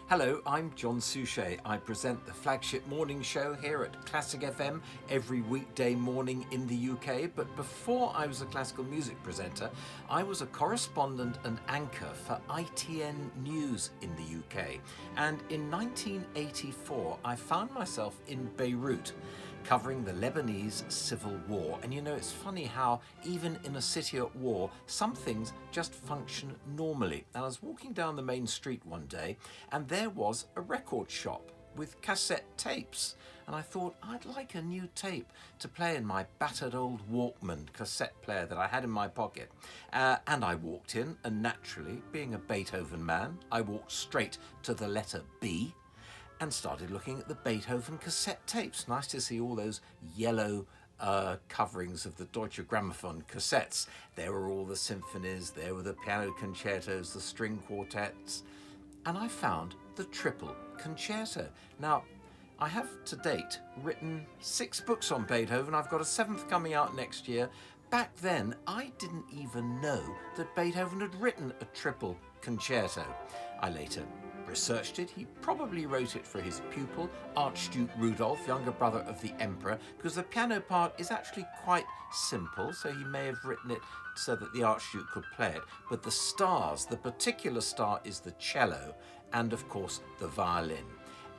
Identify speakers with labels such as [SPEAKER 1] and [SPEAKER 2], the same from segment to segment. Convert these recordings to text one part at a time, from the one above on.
[SPEAKER 1] Hello, I'm John Suchet. I present the flagship morning show here at Classic FM every weekday morning in the UK. But before I was a classical music presenter, I was a correspondent and anchor for ITN News in the UK. And in 1984, I found myself in Beirut, covering the Lebanese civil war. And you know, it's funny how even in a city at war, some things just function normally. And I was walking down the main street one day, and there was a record shop with cassette tapes. And I thought, I'd like a new tape to play in my battered old Walkman cassette player that I had in my pocket. And I walked in, and naturally, being a Beethoven man, I walked straight to the letter B and started looking at the Beethoven cassette tapes. Nice to see all those yellow coverings of the Deutsche Grammophon cassettes. There were all the symphonies, there were the piano concertos, the string quartets, and I found the Triple Concerto. Now, I have to date written 6 books on Beethoven. I've got a 7th coming out next year. Back then, I didn't even know that Beethoven had written a Triple Concerto. I later researched it. He probably wrote it for his pupil, Archduke Rudolph, younger brother of the Emperor, because the piano part is actually quite simple, so he may have written it so that the Archduke could play it. But the stars, the particular star is the cello, and of course the violin.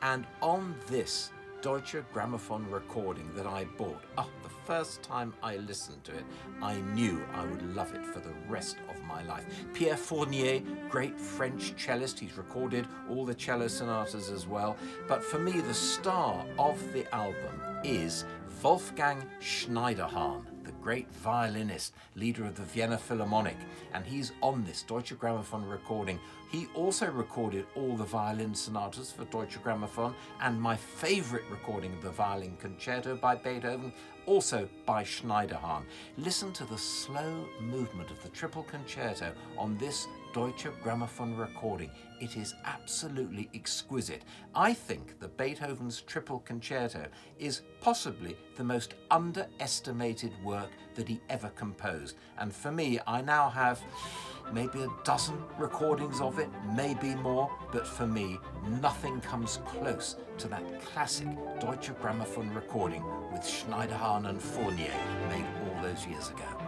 [SPEAKER 1] And on this Deutsche Grammophon recording that I bought, the first time I listened to it, I knew I would love it for the rest of my life. Pierre Fournier, great French cellist, he's recorded all the cello sonatas as well. But for me, the star of the album is Wolfgang Schneiderhan, the great violinist, leader of the Vienna Philharmonic, and he's on this Deutsche Grammophon recording. He also recorded all the violin sonatas for Deutsche Grammophon, and my favorite recording of the violin concerto by Beethoven, also by Schneiderhan. Listen to the slow movement of the Triple Concerto on this Deutsche Grammophon recording. It is absolutely exquisite. I think that Beethoven's Triple Concerto is possibly the most underestimated work that he ever composed. And for me, I now have maybe a dozen recordings of it, maybe more, but for me, nothing comes close to that classic Deutsche Grammophon recording with Schneiderhan and Fournier made all those years ago.